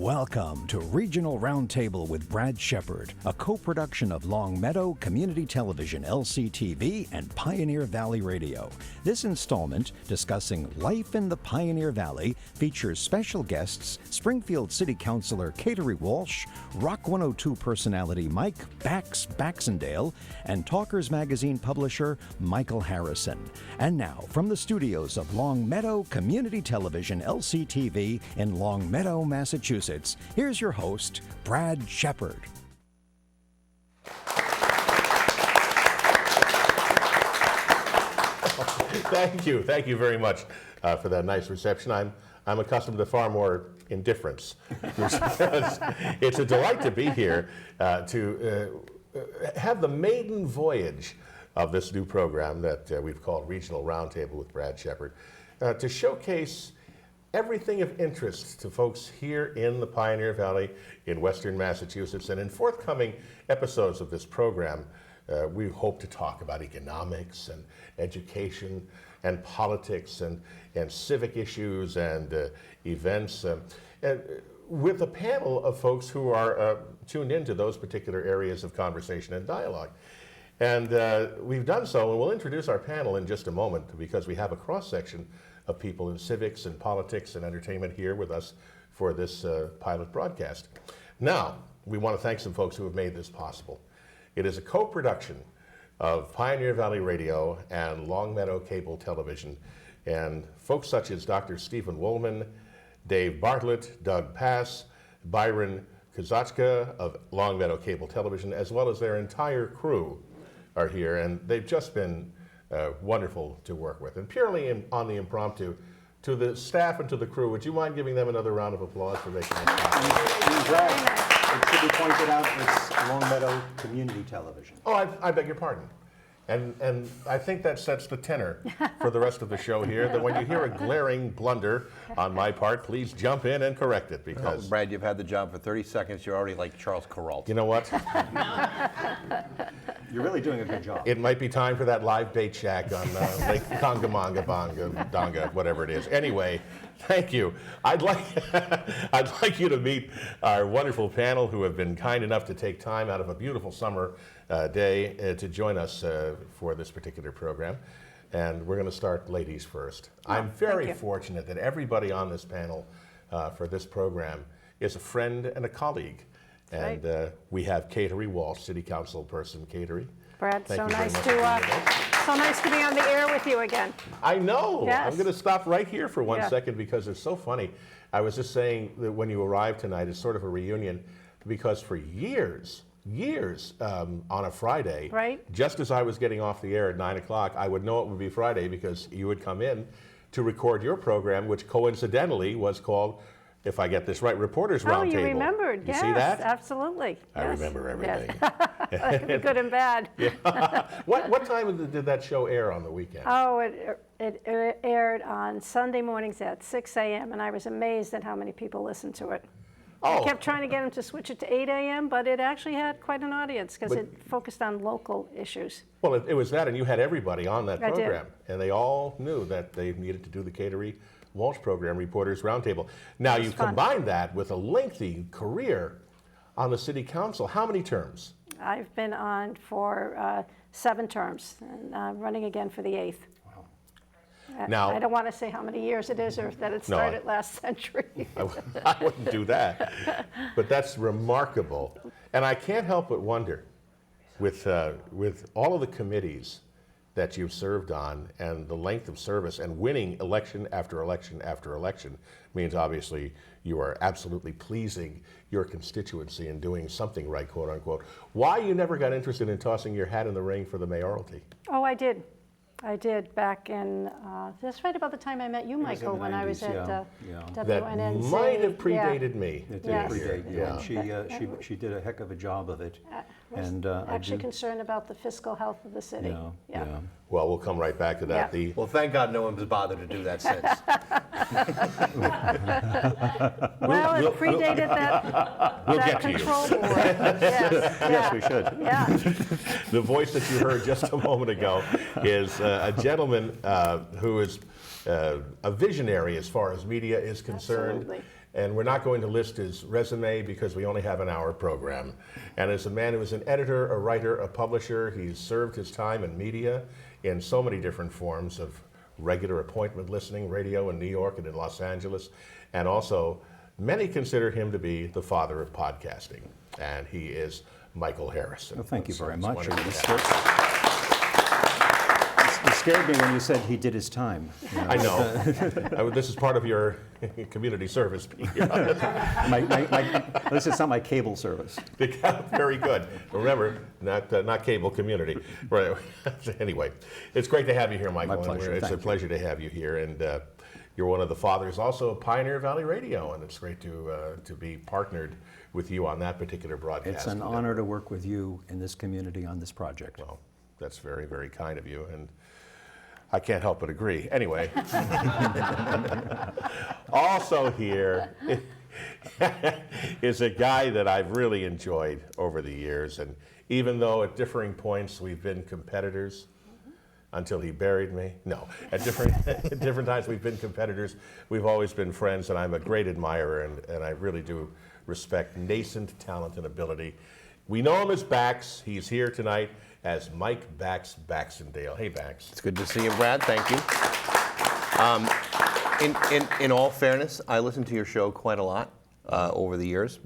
Welcome to Regional Roundtable with Brad Shepard, a co-production of Longmeadow Community Television, LCTV, and Pioneer Valley Radio. This installment, discussing life in the Pioneer Valley, features special guests Springfield City Councilor Kateri Walsh, Rock 102 personality Mike Baxendale, and Talkers Magazine publisher Michael Harrison. And now, from the studios of Longmeadow Community Television, LCTV, in Longmeadow, Massachusetts, here's your host, Brad Shepard. Thank you very much for that nice reception. I'm accustomed to far more indifference. It's a delight to be here to have the maiden voyage of this new program that we've called Regional Roundtable with Brad Shepard, to showcase everything of interest to folks here in the Pioneer Valley in Western Massachusetts. And in forthcoming episodes of this program, we hope to talk about economics and education and politics and civic issues and events, and with a panel of folks who are tuned into those particular areas of conversation and dialogue. And we've done so, and we'll introduce our panel in just a moment because we have a cross-section of people in civics and politics and entertainment here with us for this pilot broadcast. Now, we want to thank some folks who have made this possible. It is a co-production of Pioneer Valley Radio and Longmeadow Cable Television, and folks such as Dr. Stephen Woolman, Dave Bartlett, Doug Pass, Byron Kozachka of Longmeadow Cable Television, as well as their entire crew are here, and they've just been wonderful to work with. And purely on the impromptu, to the staff and to the crew, would you mind giving them another round of applause for making this possible? It should be pointed out it's Longmeadow Community Television. Oh, I beg your pardon. And I think that sets the tenor for the rest of the show here, that when you hear a glaring blunder on my part, please jump in and correct it, because... Oh, Brad, you've had the job for 30 seconds. You're already like Charles Kuralt. You know what? You're really doing a good job. It might be time for that live bait shack on Lake Congamanga, Donga, whatever it is. Anyway, thank you. I'd like you to meet our wonderful panel who have been kind enough to take time out of a beautiful summer day to join us for this particular program. And we're going to start ladies first. I'm very fortunate that everybody on this panel for this program is a friend and a colleague. And we have Kateri Walsh, City Council person. Kateri. Brad, so nice to be on the air with you again. I know. Yes. I'm going to stop right here for one second because it's so funny. I was just saying that when you arrived tonight, it's sort of a reunion because for years, on a Friday, just as I was getting off the air at 9 o'clock, I would know it would be Friday because you would come in to record your program, which coincidentally was called, if I get this right, Reporters Roundtable. Oh, you remembered. You yes, see that? Absolutely. I remember everything. Yes. That could be good and bad. What time did that show air on the weekend? Oh, it aired on Sunday mornings at 6 a.m., and I was amazed at how many people listened to it. I kept trying to get them to switch it to 8 a.m., but it actually had quite an audience because it focused on local issues. Well, it was that, and you had everybody on that program, and they all knew that they needed to do the Kateri Walsh program, Reporters Roundtable. Now, you combine that with a lengthy career on the City Council. How many terms? I've been on for 7 terms, and running again for the 8th. Now, I don't want to say how many years it is or that it started last century. I wouldn't do that, but that's remarkable. And I can't help but wonder, with all of the committees that you've served on and the length of service and winning election after election after election means obviously you are absolutely pleasing your constituency and doing something right, quote unquote. Why you never got interested in tossing your hat in the ring for the mayoralty? Oh, I did. I did back in, that's right about the time I met you, Michael, when I was at WNNC. That might have predated me. It did predate you, and she did a heck of a job of it. And actually concerned about the fiscal health of the city. Well, we'll come right back to that. Well, thank God no one's bothered to do that since. Well, it predated that control board. Yes, we should. Yeah. The voice that you heard just a moment ago is a gentleman who is a visionary as far as media is concerned. Absolutely. And we're not going to list his resume because we only have an hour program. And as a man who is an editor, a writer, a publisher, he's served his time in media in so many different forms of regular appointment listening, radio in New York and in Los Angeles. And also, many consider him to be the father of podcasting. And he is Michael Harrison. Well, thank you very It's much. wonderful It to have you. scared me when you said he did his time. You know? I know. This is part of your community service. This is not my cable service. Very good. Remember, not cable, community. Right. Anyway, it's great to have you here, Michael. My pleasure. It's a Thank you. pleasure to have you here. And you're one of the fathers also of Pioneer Valley Radio, and it's great to be partnered with you on that particular broadcast. It's an honor to work with you in this community on this project. Well, that's very, very kind of you, and I can't help but agree. Anyway, also here is a guy that I've really enjoyed over the years, and even though at differing points we've been competitors, until he buried me. No, at different times we've been competitors. We've always been friends, and I'm a great admirer, and I really do respect nascent talent and ability. We know him as Bax. He's here tonight as Mike Bax Baxendale. Hey, Bax. It's good to see you, Brad. Thank you. In all fairness, I listened to your show quite a lot over the years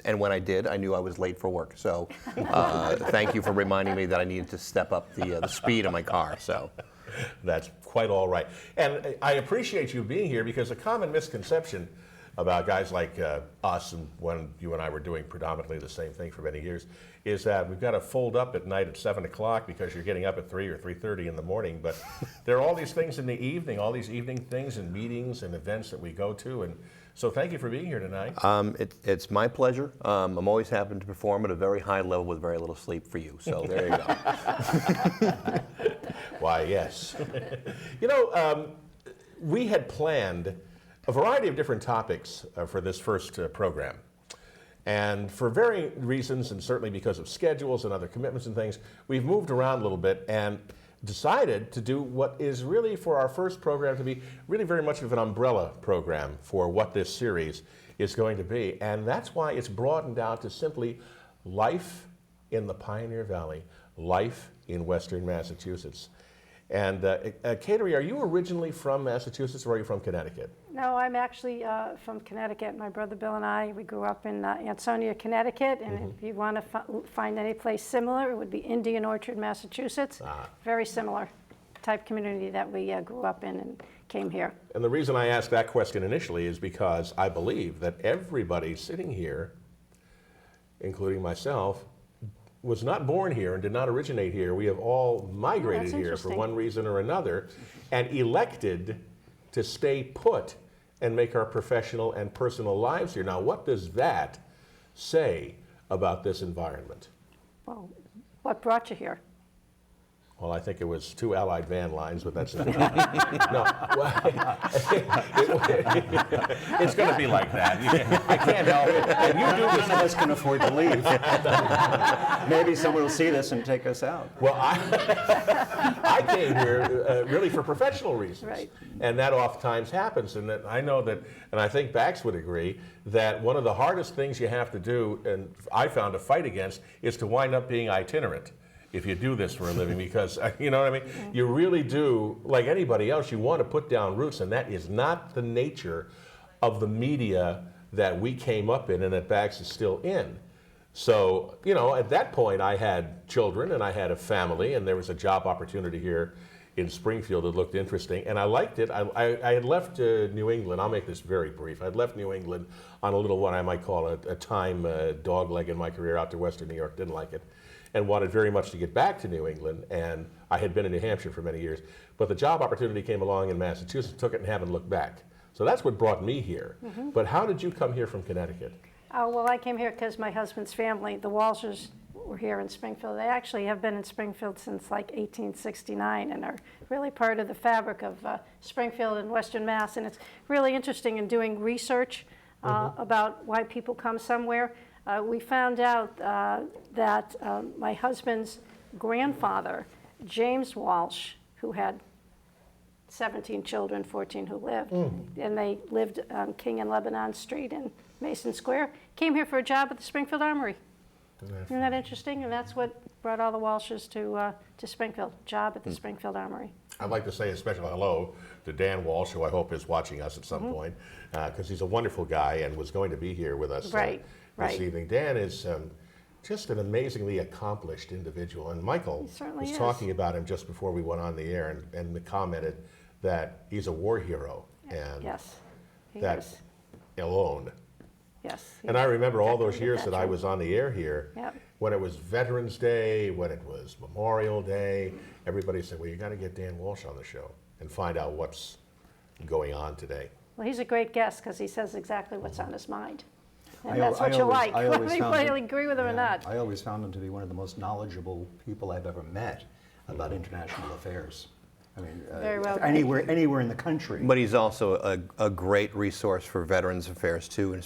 and when I did, I knew I was late for work. So thank you for reminding me that I needed to step up the speed of my car. So that's quite all right. And I appreciate you being here because a common misconception about guys like us, and when you and I were doing predominantly the same thing for many years, is that we've got to fold up at night at 7 o'clock because you're getting up at 3 or 3:30 in the morning. But there are all these things in the evening, all these evening things and meetings and events that we go to. And so thank you for being here tonight. it's my pleasure. I'm always happy to perform at a very high level with very little sleep for you. So there you go. Why, yes. You know, we had planned a variety of different topics for this first program. And for varying reasons, and certainly because of schedules and other commitments and things, we've moved around a little bit and decided to do what is really for our first program to be really very much of an umbrella program for what this series is going to be. And that's why it's broadened out to simply life in the Pioneer Valley, life in Western Massachusetts. And Kateri, are you originally from Massachusetts or are you from Connecticut? No, I'm actually from Connecticut. My brother Bill and I, we grew up in Ansonia, Connecticut, and if you want to find any place similar, it would be Indian Orchard, Massachusetts. Very similar type community that we grew up in and came here. And the reason I asked that question initially is because I believe that everybody sitting here, including myself, was not born here and did not originate here. We have all migrated here for one reason or another and elected to stay put and make our professional and personal lives here. Now, what does that say about this environment? Well, what brought you here? Well, I think it was 2 Allied van lines, but that's no. It's going to be like that. I can't help it. And you do this. None of us can afford to leave. Maybe someone will see this and take us out. Well, I came here really for professional reasons, Right. And that oftentimes happens. And that I know that, and I think Bax would agree, that one of the hardest things you have to do, and I found to fight against, is to wind up being itinerant if you do this for a living, because, you know what I mean? You really do, like anybody else, you want to put down roots, and that is not the nature of the media that we came up in and that Bax is still in. So, you know, at that point I had children and I had a family, and there was a job opportunity here in Springfield that looked interesting, and I liked it. I had left New England. I'll make this very brief. I'd left New England on a little, what I might call a time dog leg in my career out to Western New York, didn't like it, and wanted very much to get back to New England, and I had been in New Hampshire for many years. But the job opportunity came along in Massachusetts, took it and haven't looked back. So that's what brought me here. But how did you come here from Connecticut? Well, I came here because my husband's family, the Walshes, were here in Springfield. They actually have been in Springfield since like 1869 and are really part of the fabric of Springfield and Western Mass. And it's really interesting in doing research about why people come somewhere. We found out that my husband's grandfather, James Walsh, who had 17 children, 14 who lived. And they lived on King and Lebanon Street in Mason Square. Came here for a job at the Springfield Armory. Isn't that interesting? And that's what brought all the Walshes to Springfield, job at the Springfield Armory. I'd like to say a special hello to Dan Walsh, who I hope is watching us at some point, because he's a wonderful guy and was going to be here with us this evening. Dan is just an amazingly accomplished individual, and Michael was talking about him just before we went on the air and commented that he's a war hero, and that alone. Yes. And I remember all those years that I was on the air here, when it was Veterans Day, when it was Memorial Day, everybody said, well, you got to get Dan Walsh on the show and find out what's going on today. Well, he's a great guest because he says exactly what's on his mind. And that's what you like, whether you agree with him or not. I always found him to be one of the most knowledgeable people I've ever met about international affairs. I mean, Very well anywhere in the country. But he's also a great resource for Veterans Affairs too, and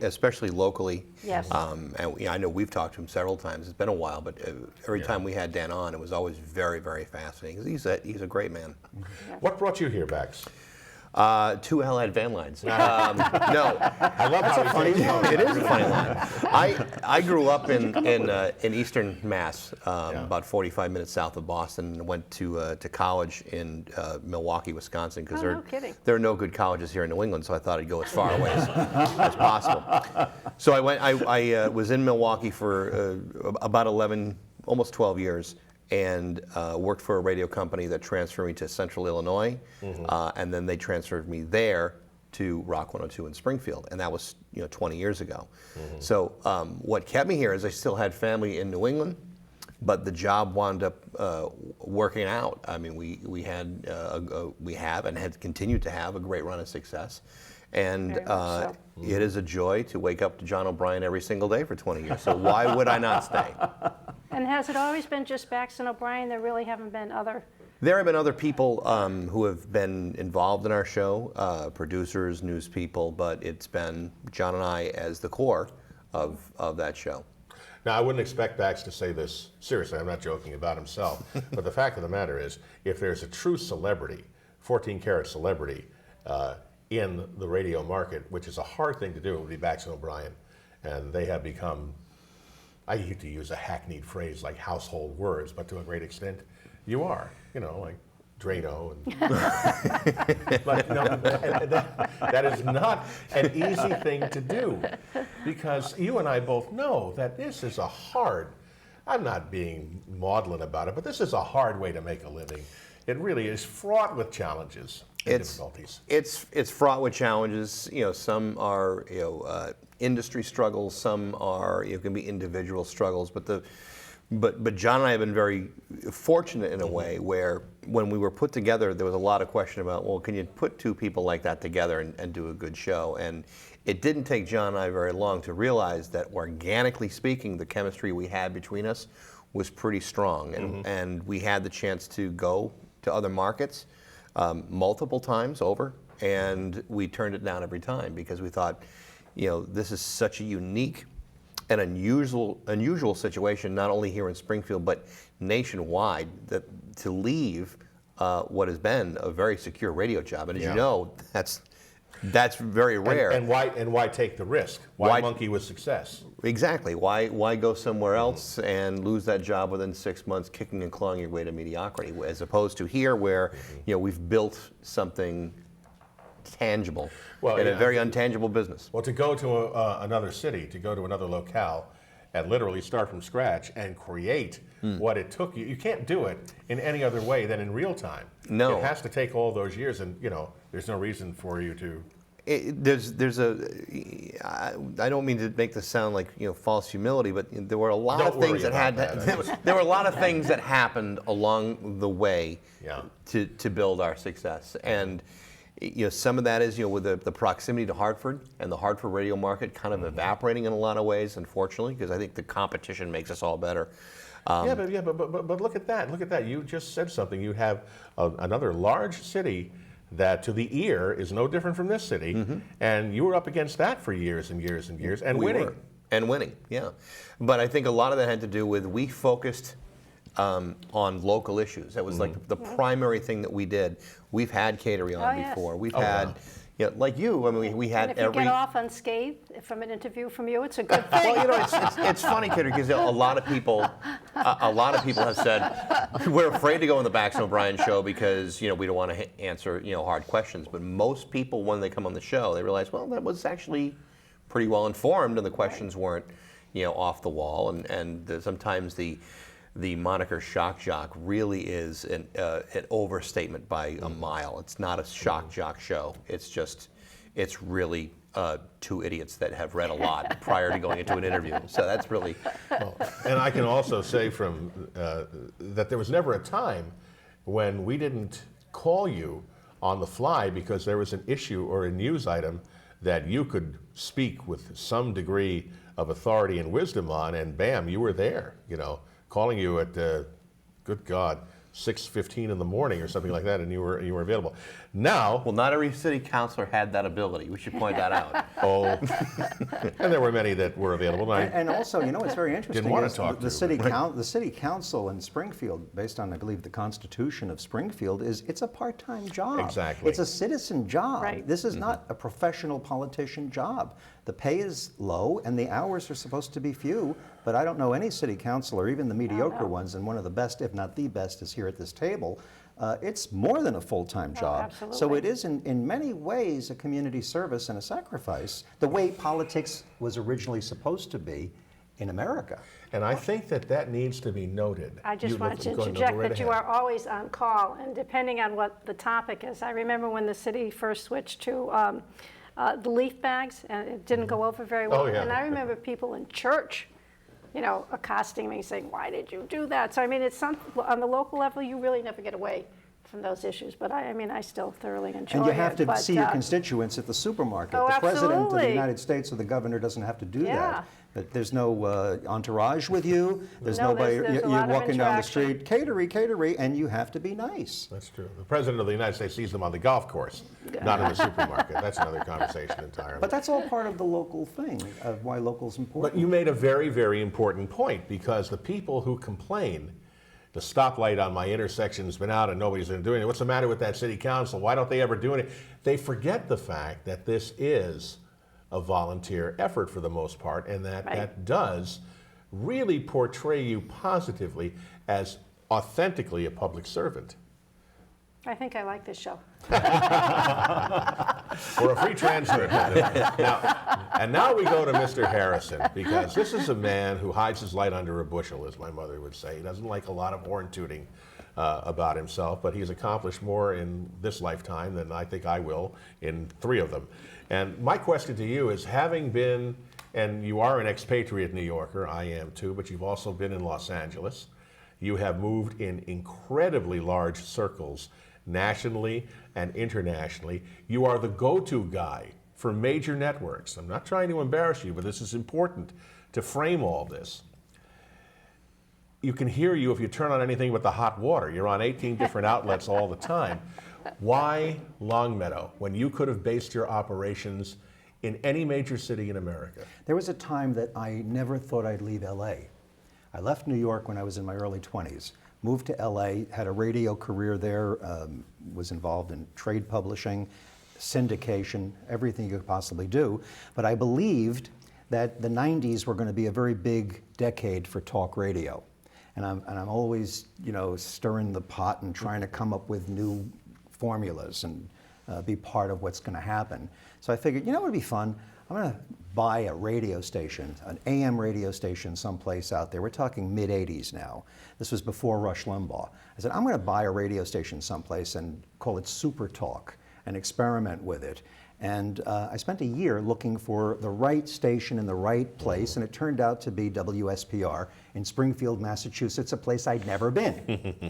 especially locally. Yes. And I know we've talked to him several times. It's been a while, but every time we had Dan on, it was always very, very fascinating. He's a great man. What brought you here, Bax? Two Hellhead van lines. No, I love how funny. It is a funny line. I grew up in Eastern Mass, about 45 minutes south of Boston, and went to college in Milwaukee, Wisconsin, because there are no good colleges here in New England. So I thought I'd go as far away as possible. So I was in Milwaukee for about 11, almost 12 years. And worked for a radio company that transferred me to Central Illinois, and then they transferred me there to Rock 102 in Springfield, and that was 20 years ago. So what kept me here is I still had family in New England, but the job wound up working out. I mean, we have and had continued to have a great run of success. And it is a joy to wake up to John O'Brien every single day for 20 years. So why would I not stay? And has it always been just Bax and O'Brien? There really haven't been other? There have been other people who have been involved in our show, producers, news people, but it's been John and I as the core of that show. Now, I wouldn't expect Bax to say this seriously. I'm not joking about himself. But the fact of the matter is, if there's a true celebrity, 14-karat celebrity, in the radio market, which is a hard thing to do, it would be Bax and O'Brien. And they have become, I hate to use a hackneyed phrase like household words, but to a great extent, you are. Like Drano. But no, that is not an easy thing to do, because you and I both know that this is a hard, I'm not being maudlin about it, but this is a hard way to make a living. It really is fraught with challenges and difficulties. It's fraught with challenges. Some are industry struggles. Some are can be individual struggles. But John and I have been very fortunate in a way where when we were put together, there was a lot of question about, well, can you put two people like that together and do a good show? And it didn't take John and I very long to realize that organically speaking, the chemistry we had between us was pretty strong, and we had the chance to go to other markets multiple times over, and we turned it down every time because we thought, this is such a unique and unusual situation, not only here in Springfield but nationwide, that to leave what has been a very secure radio job, and as you know, that's very rare. And why take the risk? Why monkey with success? Exactly. Why go somewhere else and lose that job within 6 months, kicking and clawing your way to mediocrity, as opposed to here, where we've built something tangible in a very untangible business. Well, to go to another city, to go to another locale, and literally start from scratch and create what it took you can't do it in any other way than in real time. No. It has to take all those years, and there's no reason for you to. I don't mean to make this sound like false humility, but there were a lot of things that there were a lot of things that happened along the way to build our success, and some of that is with the proximity to Hartford and the Hartford radio market kind of evaporating in a lot of ways, unfortunately, because I think the competition makes us all better. But look at that. Look at that. You just said something. You have another large city that to the ear is no different from this city, and you were up against that for years and years and years, and winning. And winning, yeah. But I think a lot of that had to do with we focused on local issues. That was like the primary thing that we did. We've had Kateri on yes. before. We've had, like you. I mean, we had And if you get off unscathed from an interview from you, it's a good thing. Well, you know, it's funny, Kateri, because a lot of people have said we're afraid to go on the Baxendale O'Brien show because we don't want to answer hard questions. But most people, when they come on the show, they realize, well, that was actually pretty well informed, and the questions weren't off the wall. And sometimes the moniker shock jock really is an overstatement by a mile. It's not a shock jock show. It's really two idiots that have read a lot prior to going into an interview. So that's really. And I can also say that there was never a time when we didn't call you on the fly because there was an issue or a news item that you could speak with some degree of authority and wisdom on, and bam, you were there, calling you at, good God, 6:15 in the morning or something like that, and you were available. Now, well, not every city councilor had that ability. We should point that out. And there were many that were available. And also, what's very interesting Didn't want is to talk the to, city council in Springfield, based on, I believe, the Constitution of Springfield, it's a part-time job. Exactly. It's a citizen job. Right. This is not a professional politician job. The pay is low, and the hours are supposed to be few. But I don't know any city councilor, even the mediocre ones, and one of the best, if not the best, is here at this table. It's more than a full-time job. Absolutely. So it is in many ways a community service and a sacrifice, the way politics was originally supposed to be in America. And I think that needs to be noted. I just wanted to interject that you are always on call, and depending on what the topic is. I remember when the city first switched to the leaf bags, and it didn't go over very well. Oh, yeah. And I remember people in church accosting me, saying, "Why did you do that?" So I mean, it's on the local level, you really never get away from those issues. But I still thoroughly enjoy it. And you have to but, see your constituents at the supermarket. Oh, the president of the absolutely. United States or the governor doesn't have to do Yeah. that. But there's no entourage with you. There's No, nobody. there's a You're lot of walking down the interaction. street, Kateri, and you have to be nice. That's true. The president of the United States sees them on the golf course, not in the supermarket. That's another conversation entirely. But that's all part of the local thing, of why local's important. But you made a very, very important point, because the people who complain, the stoplight on my intersection's been out and nobody's been doing it. What's the matter with that city council? Why don't they ever do it? They forget the fact that this is a volunteer effort for the most part, and that does really portray you positively as authentically a public servant. I think I like this show. For a free transcript. Now we go to Mr. Harrison, because this is a man who hides his light under a bushel, as my mother would say. He doesn't like a lot of horn tooting about himself, but he's accomplished more in this lifetime than I think I will in 3 of them. And my question to you is, having been, and you are an expatriate New Yorker, I am too, but you've also been in Los Angeles. You have moved in incredibly large circles, nationally and internationally. You are the go-to guy for major networks. I'm not trying to embarrass you, but this is important to frame all this. You can hear you if you turn on anything but the hot water. You're on 18 different outlets all the time. Why Longmeadow, when you could have based your operations in any major city in America? There was a time that I never thought I'd leave LA. I left New York when I was in my early 20s, moved to LA, had a radio career there, was involved in trade publishing, syndication, everything you could possibly do. But I believed that the 90s were going to be a very big decade for talk radio. And I'm always, stirring the pot and trying to come up with new formulas and be part of what's going to happen. So I figured, what would be fun? I'm going to buy a radio station, an AM radio station someplace out there. We're talking mid-'80s now. This was before Rush Limbaugh. I said, I'm going to buy a radio station someplace and call it Super Talk and experiment with it. And I spent a year looking for the right station in the right place, and it turned out to be WSPR in Springfield, Massachusetts, a place I'd never been.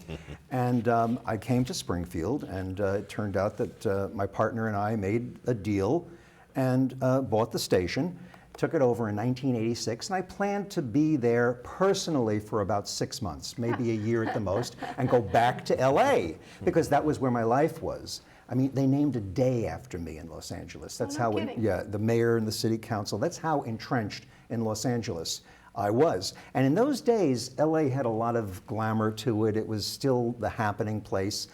And I came to Springfield, and it turned out that my partner and I made a deal and bought the station, took it over in 1986, and I planned to be there personally for about 6 months, maybe a year at the most, and go back to LA, because that was where my life was. I mean, they named a day after me in Los Angeles. That's no how, kidding. the mayor and the city council, that's how entrenched in Los Angeles I was. And in those days, LA had a lot of glamour to it. It was still the happening place.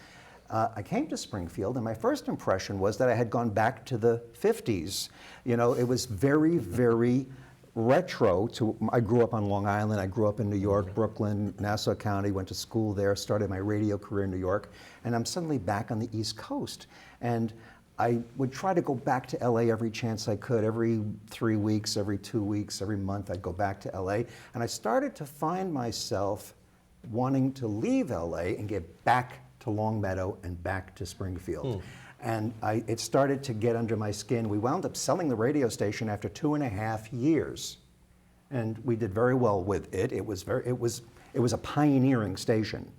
I came to Springfield, and my first impression was that I had gone back to the 50s. You know, it was very, very retro to, I grew up on Long Island, I grew up in New York, Brooklyn, Nassau County, went to school there, started my radio career in New York, and I'm suddenly back on the East Coast. And I would try to go back to LA every chance I could. Every 3 weeks, every 2 weeks, every month, I'd go back to LA. And I started to find myself wanting to leave LA and get back to Longmeadow and back to Springfield. And it started to get under my skin. We wound up selling the radio station after 2.5 years. And we did very well with it. It was a pioneering station.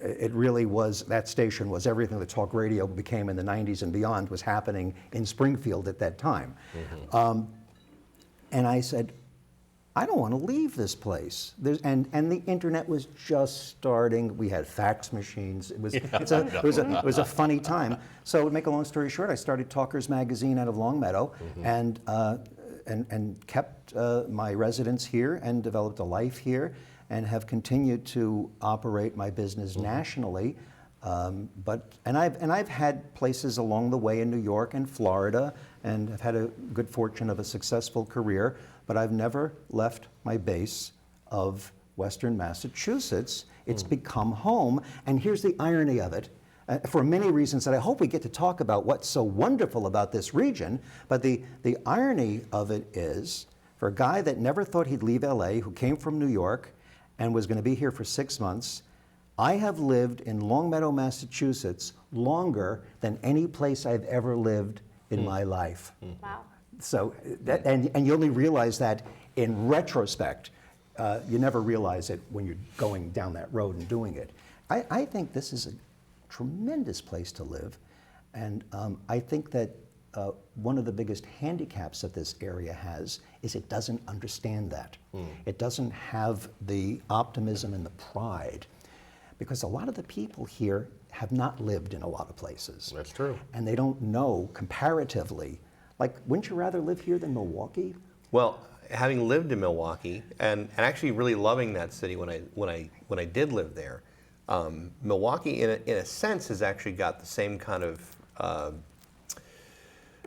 It really was, that station was everything that talk radio became in the 90s and beyond was happening in Springfield at that time. And I said, I don't want to leave this place. And the internet was just starting. We had fax machines. It was a funny time. So to make a long story short, I started Talkers Magazine out of Longmeadow and kept my residence here and developed a life here and have continued to operate my business nationally. And I've had places along the way in New York and Florida, and have had a good fortune of a successful career, but I've never left my base of Western Massachusetts. It's become home, and here's the irony of it. For many reasons that I hope we get to talk about what's so wonderful about this region, but the irony of it is, for a guy that never thought he'd leave LA, who came from New York and was going to be here for 6 months, I have lived in Longmeadow, Massachusetts longer than any place I've ever lived in my life. Wow. So, and you only realize that in retrospect. You never realize it when you're going down that road and doing it. I think this is a tremendous place to live. And I think that one of the biggest handicaps that this area has is it doesn't understand that. It doesn't have the optimism and the pride. Because a lot of the people here have not lived in a lot of places. That's true. And they don't know comparatively. Like, wouldn't you rather live here than Milwaukee? Well, having lived in Milwaukee and actually really loving that city when I did live there, Milwaukee in a sense has actually got the same kind of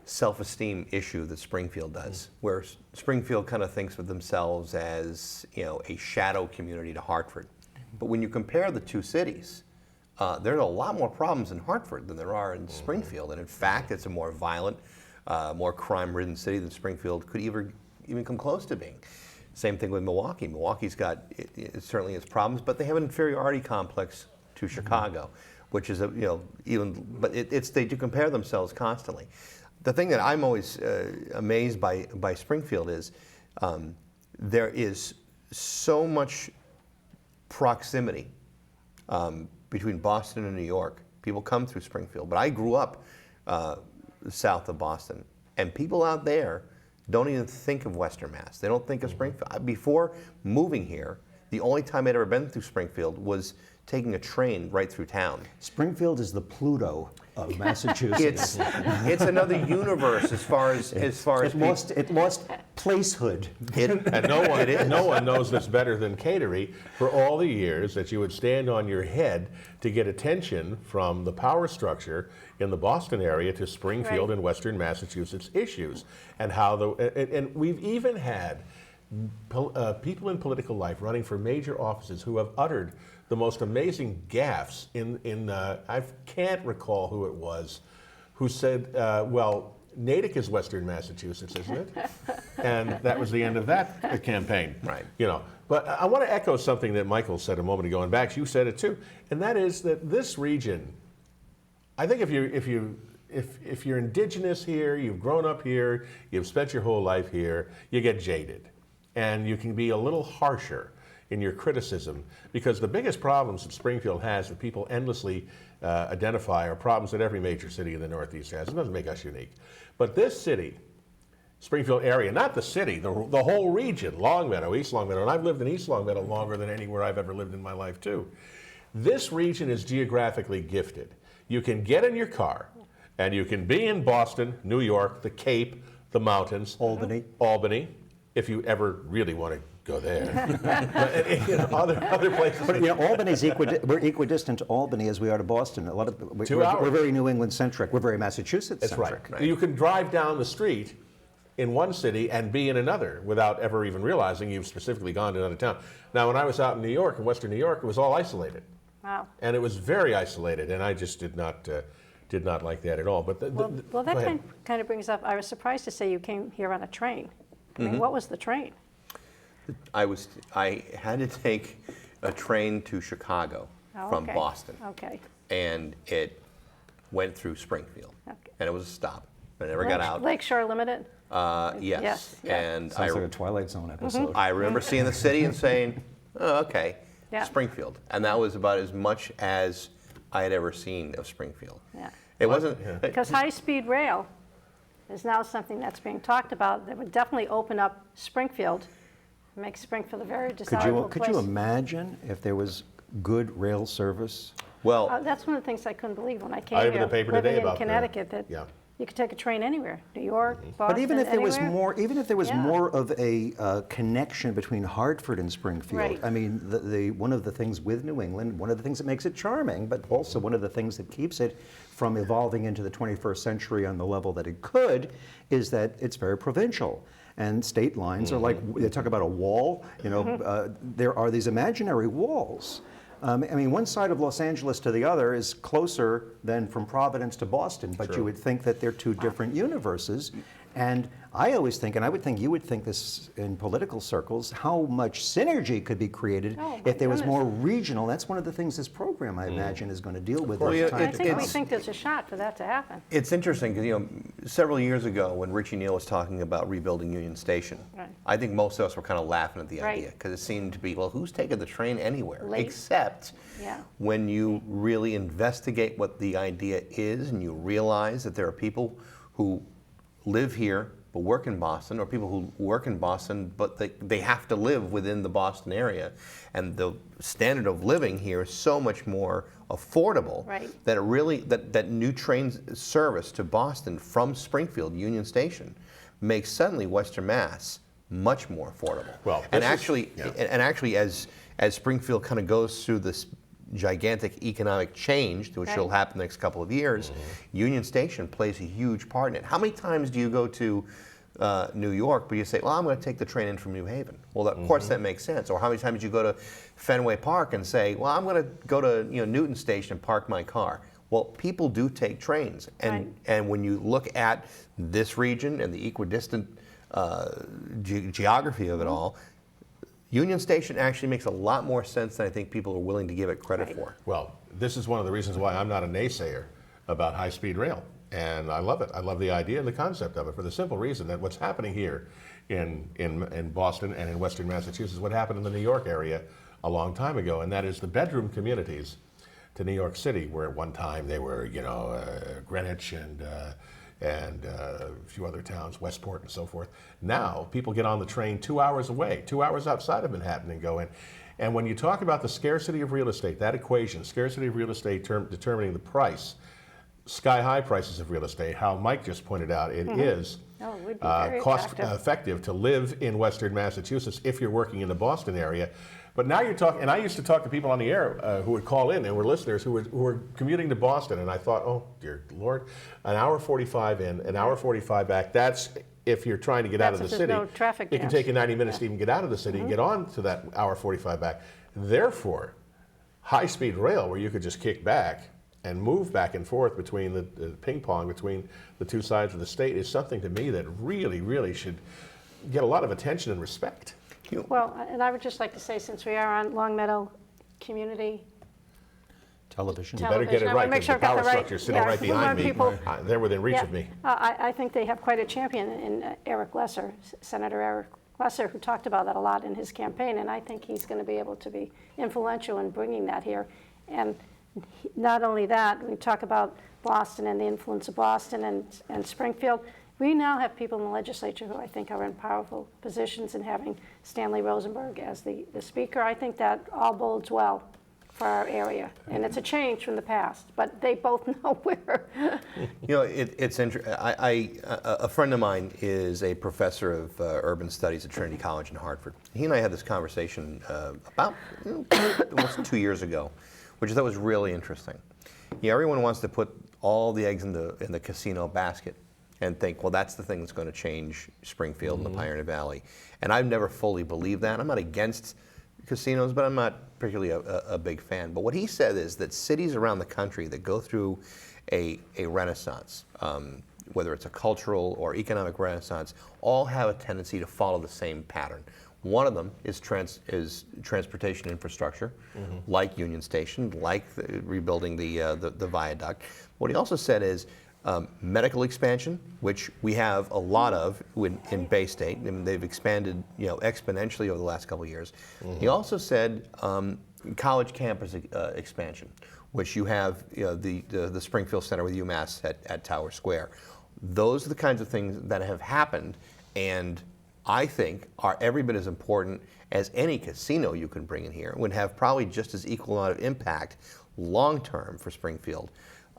self-esteem issue that Springfield does, where Springfield kind of thinks of themselves as, you know, a shadow community to Hartford. But when you compare the two cities, there are a lot more problems in Hartford than there are in Springfield. And in fact, it's a more violent, more crime-ridden city than Springfield could even come close to being. Same thing with Milwaukee. Milwaukee's got, it certainly has problems, but they have an inferiority complex to Chicago, which is, but they do compare themselves constantly. The thing that I'm always amazed by Springfield is there is so much proximity between Boston and New York. People come through Springfield, but I grew up south of Boston, and people out there don't even think of Western Mass. They don't think of Springfield. Before moving here, the only time I'd ever been through Springfield was taking a train right through town. Springfield is the Pluto of Massachusetts. It's another universe as far as it lost placehood. And no one knows this better than Kateri for all the years that you would stand on your head to get attention from the power structure in the Boston area to Springfield and Western Massachusetts issues, and how and we've even had people in political life running for major offices who have uttered the most amazing gaffes I can't recall who it was, who said, well, Natick is Western Massachusetts, isn't it? And that was the end of that campaign. Right. You know, but I want to echo something that Michael said a moment ago, and Bax, you said it too, and that is that this region, I think if you're indigenous here, you've grown up here, you've spent your whole life here, you get jaded, and you can be a little harsher in your criticism, because the biggest problems that Springfield has that people endlessly identify are problems that every major city in the Northeast has. It doesn't make us unique. But this city, Springfield area, not the city, the whole region, Longmeadow, East Longmeadow, and I've lived in East Longmeadow longer than anywhere I've ever lived in my life too. This region is geographically gifted. You can get in your car and you can be in Boston, New York, the Cape, the mountains, Albany, if you ever really want to go there. But, you know, other places. But, you know, Albany's we're equidistant to Albany as we are to Boston. A lot of we're very New England centric. We're very Massachusetts That's centric. right. You can drive down the street in one city and be in another without ever even realizing you've specifically gone to another town. Now, when I was out in New York, in Western New York, it was all isolated. Wow. And it was very isolated, and I just did not like that at all. But Well, that kind of brings up, I was surprised to say you came here on a train. I mean, what was the train? I had to take a train to Chicago from okay. Boston. Okay. And it went through Springfield. Okay. And it was a stop. I never got out. Lakeshore Limited? Yes. Yes, yeah. And Sounds like a Twilight Zone episode. I remember seeing the city and saying, oh, okay, Yeah. Springfield. And that was about as much as I had ever seen of Springfield. Yeah. It wasn't. Because high-speed rail is now something that's being talked about that would definitely open up Springfield, make Springfield a very desirable Could place. you imagine if there was good rail service? Well, That's one of the things I couldn't believe when I came I read here, in the paper living today in about Connecticut, that yeah. you could take a train anywhere, New York, Boston, But even if there was anywhere. more, Yeah. more of a connection between Hartford and Springfield. Right. I mean, one of the things with New England, one of the things that makes it charming, but also one of the things that keeps it from evolving into the 21st century on the level that it could, is that it's very provincial. And state lines are like, they talk about a wall, you know, there are these imaginary walls. I mean, one side of Los Angeles to the other is closer than from Providence to Boston, but you would think that they're two different universes. And I always think, and I would think you would think this in political circles, how much synergy could be created Oh, my if there was goodness. more regional. That's one of the things this program, I imagine, is going to deal with. Well, as yeah, time I to think come. we think there's a shot for that to happen. it's interesting because, you know, several years ago when Richie Neal was talking about rebuilding Union Station, Right. I think most of us were kind of laughing at the Right. idea because it seemed to be, well, who's taking the train anywhere? Late. Except Yeah. when you really investigate what the idea is and you realize that there are people who live here but work in Boston, or people who work in Boston but they have to live within the Boston area, and the standard of living here is so much more affordable Right. that it really that new train service to Boston from Springfield Union Station makes suddenly Western Mass much more affordable. Well, and this is- actually, yeah. and actually, as Springfield kind of goes through this gigantic economic change, which will Right. happen the next couple of years, Union Station plays a huge part in it. How many times do you go to New York, but you say, well, I'm going to take the train in from New Haven? Well, of course that makes sense. Or how many times do you go to Fenway Park and say, well, I'm going to go to Newton Station and park my car? Well, people do take trains, Right. and when you look at this region and the equidistant geography of it all, Union Station actually makes a lot more sense than I think people are willing to give it credit Right. for. Well, this is one of the reasons why I'm not a naysayer about high-speed rail. And I love it. I love the idea and the concept of it for the simple reason that what's happening here in Boston and in Western Massachusetts, what happened in the New York area a long time ago, and that is the bedroom communities to New York City, where at one time they were, Greenwich and a few other towns, Westport and so forth. Now, people get on the train 2 hours away, 2 hours outside of Manhattan and go in. And when you talk about the scarcity of real estate, that equation, scarcity of real estate determining the price, sky-high prices of real estate, how Mike just pointed out, it is Oh, it would be very cost attractive. effective to live in Western Massachusetts if you're working in the Boston area. But now you're talking, and I used to talk to people on the air who would call in and were listeners who were commuting to Boston, and I thought, oh dear Lord, an hour 45 in, an hour 45 back. That's if you're trying to get out of the That's if city. there's no traffic It can jams. take you 90 minutes to even get out of the city and get on to that hour 45 back. Therefore, high-speed rail, where you could just kick back and move back and forth between the ping pong between the two sides of the state, is something to me that really, really should get a lot of attention and respect. Well, and I would just like to say, since we are on Long Meadow Community Television. You better get Television, it I wanna right, make because sure the I've got power the right- structure is sitting yeah, right we behind want me. people- They're within reach of me. I think they have quite a champion in Eric Lesser, Senator Eric Lesser, who talked about that a lot in his campaign, and I think he's going to be able to be influential in bringing that here. And not only that, we talk about Boston and the influence of Boston and Springfield. We now have people in the legislature who I think are in powerful positions, and having Stanley Rosenberg as the speaker, I think that all bodes well for our area, and it's a change from the past, but they both know where. You know, it's interesting. A friend of mine is a professor of urban studies at Trinity College in Hartford. He and I had this conversation about almost 2 years ago, which I thought was really interesting. Everyone wants to put all the eggs in the casino basket and think, well, that's the thing that's going to change Springfield and the Pioneer Valley. And I've never fully believed that. I'm not against casinos, but I'm not particularly a big fan. But what he said is that cities around the country that go through a renaissance, whether it's a cultural or economic renaissance, all have a tendency to follow the same pattern. One of them is transportation infrastructure, like Union Station, like rebuilding the viaduct. What he also said is medical expansion, which we have a lot of in Bay State, and they've expanded, exponentially over the last couple of years. He also said college campus expansion, which you have, the Springfield Center with UMass at Tower Square. Those are the kinds of things that have happened, and I think are every bit as important as any casino you can bring in here. Would have probably just as equal amount of impact long term for Springfield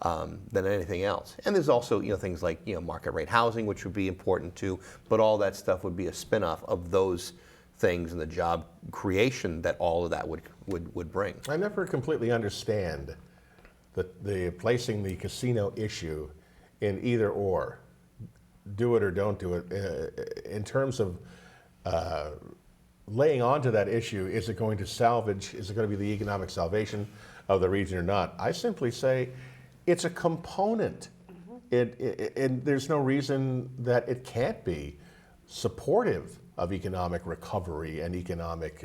than anything else. And there's also things like market rate housing, which would be important too. But all that stuff would be a spin-off of those things and the job creation that all of that would bring. I never completely understand the placing the casino issue in either or. Do it or don't do it. In terms of laying onto that issue, is it going to salvage, is it going to be the economic salvation of the region or not? I simply say it's a component. And there's no reason that it can't be supportive of economic recovery and economic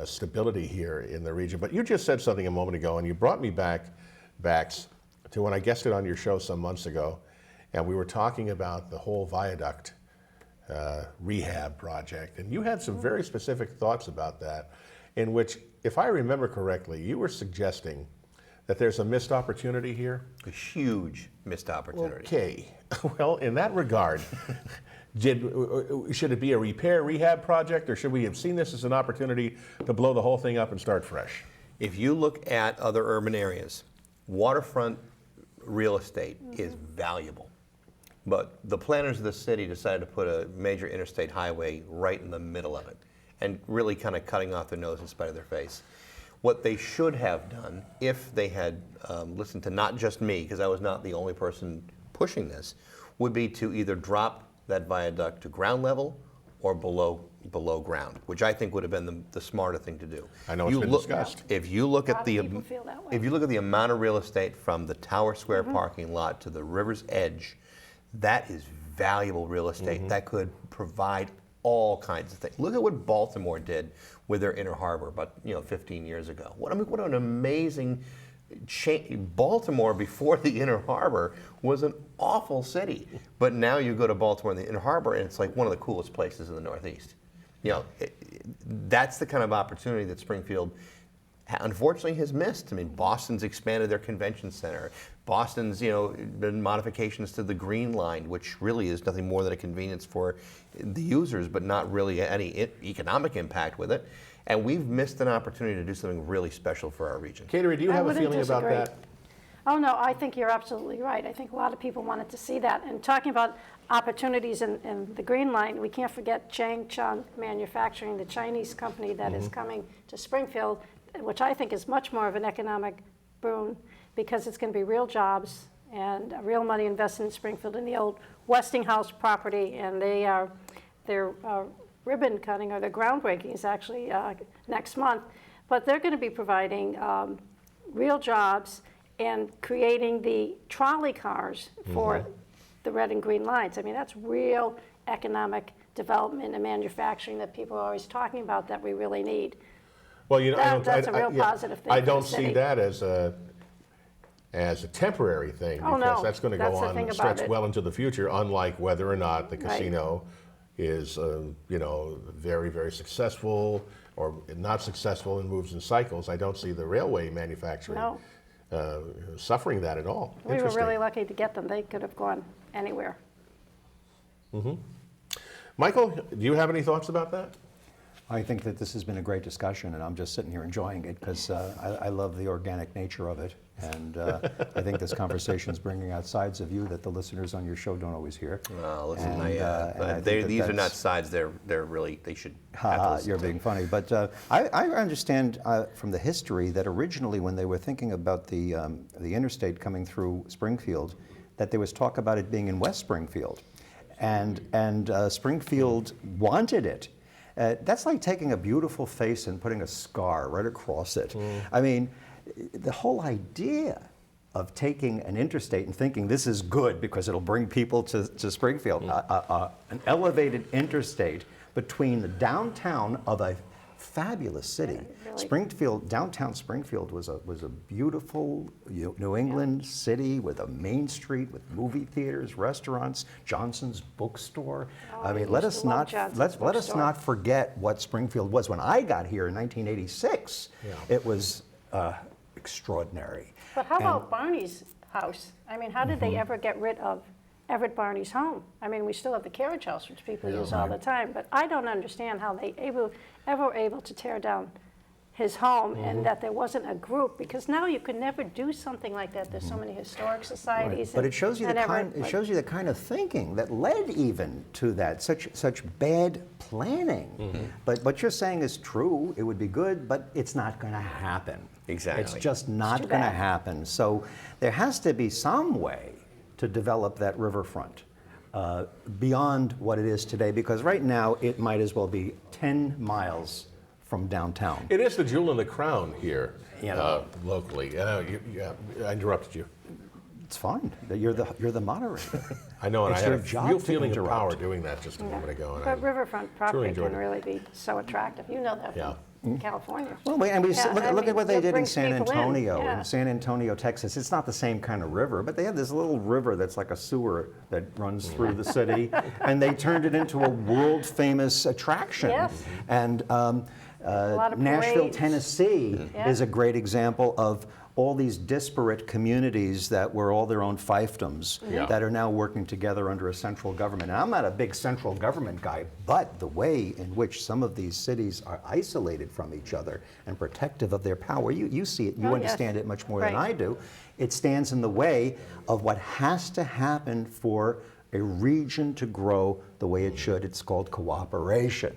stability here in the region. But you just said something a moment ago, and you brought me back, Bax, to when I guested on your show some months ago. And we were talking about the whole viaduct rehab project. And you had some very specific thoughts about that, in which, if I remember correctly, you were suggesting that there's a missed opportunity here? A huge missed opportunity. Okay. Well, in that regard, should it be a repair rehab project, or should we have seen this as an opportunity to blow the whole thing up and start fresh? If you look at other urban areas, waterfront real estate is valuable. But the planners of the city decided to put a major interstate highway right in the middle of it, and really kind of cutting off their nose in spite of their face. What they should have done, if they had listened to not just me, because I was not the only person pushing this, would be to either drop that viaduct to ground level or below ground, which I think would have been the smarter thing to do. I know it's been discussed. If you look at the people feel that way. if you look at the amount of real estate from the Tower Square parking lot to the river's edge, that is valuable real estate that could provide all kinds of things. Look at what Baltimore did with their inner harbor about 15 years ago. What an amazing change. Baltimore before the inner harbor was an awful city, but now you go to Baltimore in the inner harbor and it's like one of the coolest places in the Northeast. That's the kind of opportunity that Springfield unfortunately has missed. I mean, Boston's expanded their convention center. Boston's, been modifications to the Green Line, which really is nothing more than a convenience for the users, but not really any economic impact with it. And we've missed an opportunity to do something really special for our region. Kateri, do you have a feeling about disagree. that? Oh, no, I think you're absolutely right. I think a lot of people wanted to see that. And talking about opportunities in the Green Line, we can't forget Changchun Manufacturing, the Chinese company that is coming to Springfield, which I think is much more of an economic boon, because it's going to be real jobs and real money invested in Springfield in the old Westinghouse property, and their ribbon cutting or their groundbreaking is actually next month. But they're going to be providing real jobs and creating the trolley cars for the red and green lines. I mean, that's real economic development and manufacturing that people are always talking about that we really need. Well, that's a real positive thing. I for the don't see city. that as a temporary thing, Oh, because no. that's going to That's go the on thing and about stretch it. well into the future, unlike whether or not the Right. casino is, very, very successful or not successful and moves in cycles. I don't see the railway manufacturing No. suffering that at all. We were Interesting. really lucky to get them. They could have gone anywhere. Michael, do you have any thoughts about that? I think that this has been a great discussion, and I'm just sitting here enjoying it because I love the organic nature of it. And I think this conversation is bringing out sides of you that the listeners on your show don't always hear. Listen, And, I think these are not that's- sides. They're really, they should have to listen You're to. being funny. But I understand from the history that originally when they were thinking about the interstate coming through Springfield, that there was talk about it being in West Springfield. And Springfield wanted it. That's like taking a beautiful face and putting a scar right across it. I mean, the whole idea of taking an interstate and thinking this is good because it'll bring people to Springfield, an elevated interstate between the downtown of a fabulous city. Really. Springfield, downtown Springfield was a beautiful New England city with a main street with movie theaters, restaurants, Johnson's bookstore. I mean, let us not forget what Springfield was when I got here in 1986. It was extraordinary. But how about Barney's house? I mean, how did they ever get rid of Everett Barney's home? I mean, we still have the carriage house, which people use all the time, but I don't understand how they ever were able to tear down his home and that there wasn't a group, because now you could never do something like that. There's so many historic societies. But it shows you the kind of thinking that led even to that, such bad planning. But what you're saying is true. It would be good, but it's not going to happen. Exactly. It's just not going to happen. So there has to be some way to develop that riverfront beyond what it is today, because right now it might as well be 10 miles from downtown. It is the jewel in the crown here, Yeah. locally. I interrupted you. It's fine. You're the moderator. I know, and It's I had your a job real to feeling of interrupt. power doing that just a moment ago. And But riverfront property enjoyed can it. really be so attractive. You know that from California. Well, look at what they it did in brings San people Antonio. Yeah. In San Antonio, Texas, it's not the same kind of river, but they have this little river that's like a sewer that runs through the city, and they turned it into a world-famous attraction. Yes. And lot of Nashville, parades. Tennessee Yeah. is a great example of all these disparate communities that were all their own fiefdoms Yeah. that are now working together under a central government. And I'm not a big central government guy, but the way in which some of these cities are isolated from each other and protective of their power, you see it, you Oh, yes. understand it much more than Right. I do. It stands in the way of what has to happen for a region to grow the way it should. It's called cooperation.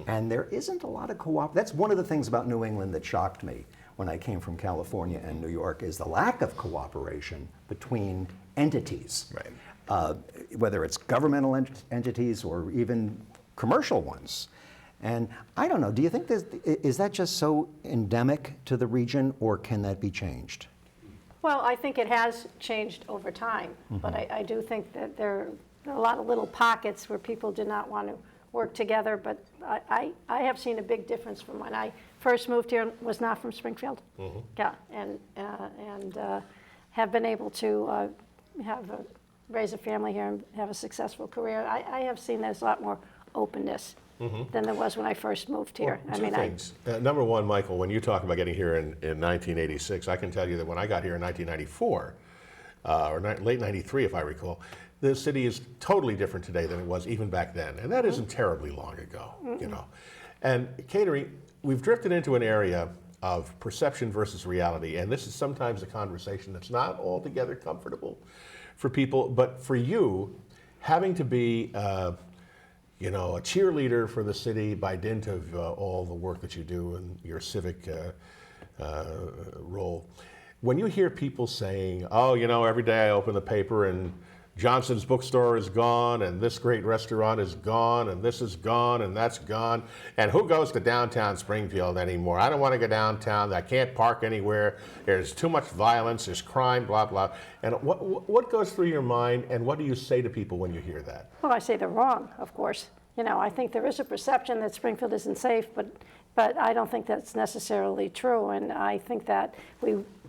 And there isn't a lot of cooperation. That's one of the things about New England that shocked me when I came from California and New York, is the lack of cooperation between entities. Right. Whether it's governmental entities or even commercial ones. And I don't know, do you think is that just so endemic to the region, or can that be changed? Well, I think it has changed over time, but I do think that there are a lot of little pockets where people did not want to work together, but I have seen a big difference from when I first moved here, was not from Springfield. Yeah, and have been able to raise a family here and have a successful career. I have seen there's a lot more openness than there was when I first moved here. Well, two things. Number one, Michael, when you talk about getting here in 1986, I can tell you that when I got here in 1994, late 93 if I recall, the city is totally different today than it was even back then. And that isn't terribly long ago, you know. And Kateri, we've drifted into an area of perception versus reality. And this is sometimes a conversation that's not altogether comfortable for people. But for you, having to be a cheerleader for the city by dint of all the work that you do and your civic role, when you hear people saying, oh, every day I open the paper and Johnson's bookstore is gone, and this great restaurant is gone, and this is gone, and that's gone, and who goes to downtown Springfield anymore? I don't want to go downtown. I can't park anywhere. There's too much violence. There's crime, blah, blah. And what goes through your mind, and what do you say to people when you hear that? Well, I say they're wrong, of course. I think there is a perception that Springfield isn't safe, but I don't think that's necessarily true. And I think that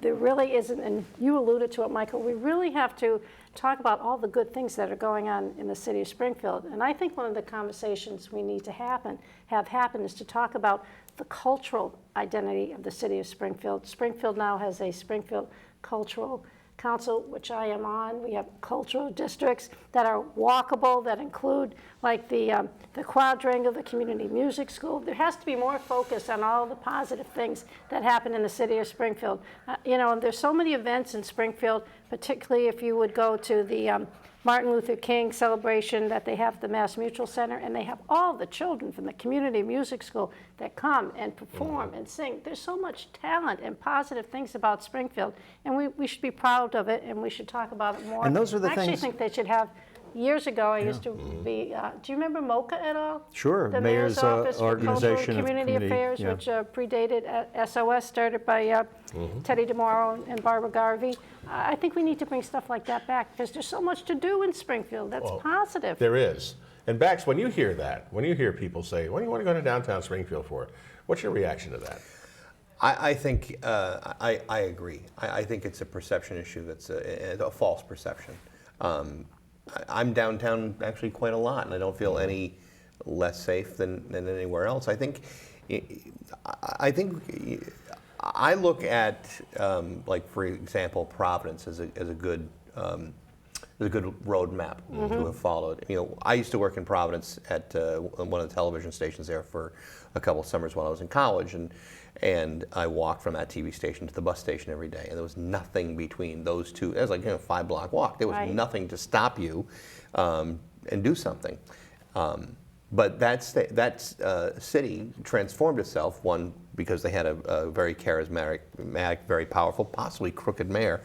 there really isn't, and you alluded to it, Michael, we really have to talk about all the good things that are going on in the city of Springfield. And I think one of the conversations we need to have happen is to talk about the cultural identity of the city of Springfield. Springfield now has a Springfield Cultural council, which I am on. We have cultural districts that are walkable, that include like the quadrangle, the community music school. There has to be more focus on all the positive things that happen in the city of Springfield. You know, and there's so many events in Springfield, particularly if you would go to the Martin Luther King celebration that they have at the Mass Mutual Center, and they have all the children from the community music school that come and perform and sing. There's so much talent and positive things about Springfield, and we should be proud of it, and we should talk about it more. And those are the I actually things- think they should have. Years ago, I used to be, do you remember MOCA at all? Sure, The Mayor's Office for Cultural Organization and of Community Community, Affairs, yeah. which predated SOS, started by Teddy DeMauro and Barbara Garvey. I think we need to bring stuff like that back because there's so much to do in Springfield that's positive. There is. And Bax, when you hear that, when you hear people say, what do you want to go to downtown Springfield for? What's your reaction to that? I think I agree. I think it's a perception issue that's a false perception. I'm downtown actually quite a lot, and I don't feel any less safe than anywhere else. I think I look at like, for example, Providence as a good roadmap to have followed. You know, I used to work in Providence at one of the television stations there for a couple of summers while I was in college, and I walked from that TV station to the bus station every day, and there was nothing between those two. It was like, you know, 5-block walk. There was Right. nothing to stop you and do something. But that city transformed itself, one, because they had a very charismatic, very powerful, possibly crooked mayor,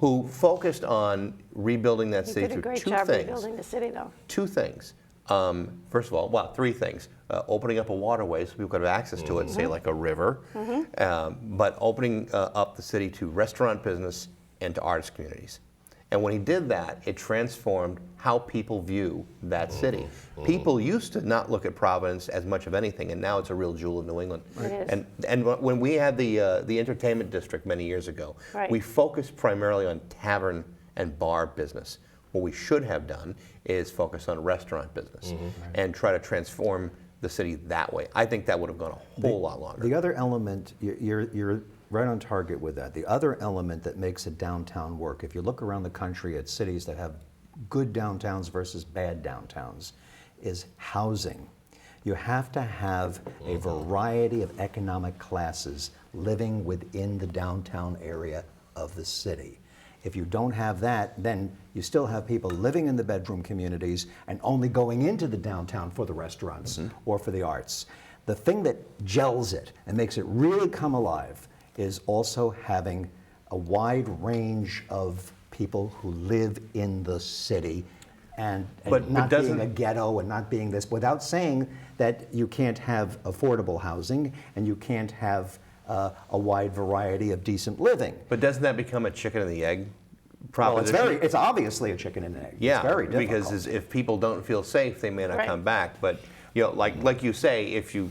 who focused on rebuilding that You city did a through great two job things. rebuilding the city, though. Two things. First of all, well, three things. Opening up a waterway so people could have access to it, say like a river, but opening up the city to restaurant business and to artist communities. And when he did that, it transformed how people view that city. People used to not look at Providence as much of anything, and now it's a real jewel of New England. It is. And when we had the entertainment district many years ago, Right. we focused primarily on tavern and bar business. What we should have done is focus on restaurant business and try to transform the city that way. I think that would have gone a whole lot longer. The other element, you're right on target with that. The other element that makes a downtown work, if you look around the country at cities that have good downtowns versus bad downtowns, is housing. You have to have a variety of economic classes living within the downtown area of the city. If you don't have that, then you still have people living in the bedroom communities and only going into the downtown for the restaurants or for the arts. The thing that gels it and makes it really come alive is also having a wide range of people who live in the city and But not doesn't- being a ghetto and not being this, without saying that you can't have affordable housing and you can't have a wide variety of decent living. But doesn't that become a chicken and the egg Well, proposition? it's obviously a chicken and egg. Yeah, It's very difficult. because if people don't feel safe, they may not Right. come back. But you know, like you say, if you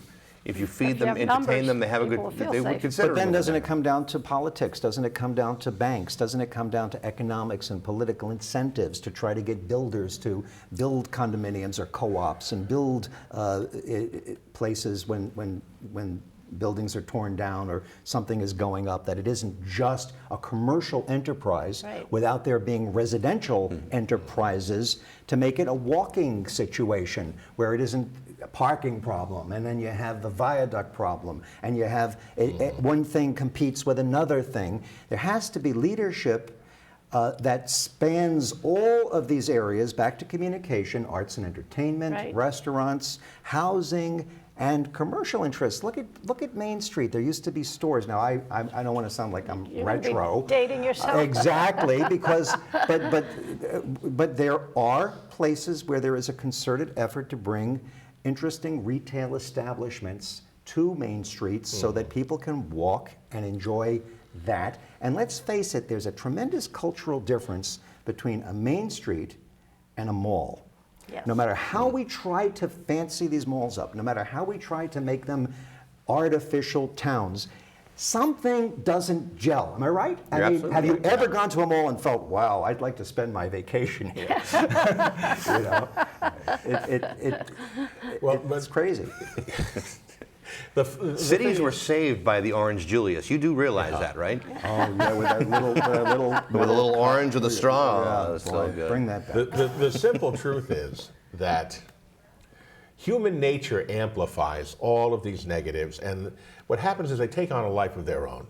feed you them, have entertain numbers, them, they have a people will good, feel they would safe. consider. But then moving doesn't it there. come down to politics? Doesn't it come down to banks? Doesn't it come down to economics and political incentives to try to get builders to build condominiums or co-ops and build places when buildings are torn down or something is going up, that it isn't just a commercial enterprise Right. without there being residential enterprises to make it a walking situation where it isn't a parking problem, and then you have the viaduct problem, and you have one thing competes with another thing. There has to be leadership that spans all of these areas, back to communication, arts and entertainment, Right. restaurants, housing, and commercial interests. Look at Main Street. There used to be stores. Now I don't want to sound like I'm You're gonna be retro. dating yourself. Exactly, because but there are places where there is a concerted effort to bring interesting retail establishments to Main Street so that people can walk and enjoy that. And let's face it, there's a tremendous cultural difference between a Main Street and a mall. Yes. No matter how we try to fancy these malls up, no matter how we try to make them artificial towns, something doesn't gel. Am I right? You're I mean, absolutely have you right. ever gone to a mall and felt, wow, I'd like to spend my vacation here? You know, Well, it's crazy. The Cities thing were is- saved by the Orange Julius. You do realize that, right? Oh, yeah, with that little... With a little orange with a straw. Yeah, Oh, it's so boy, good. bring that back. The simple truth is that human nature amplifies all of these negatives, and what happens is they take on a life of their own.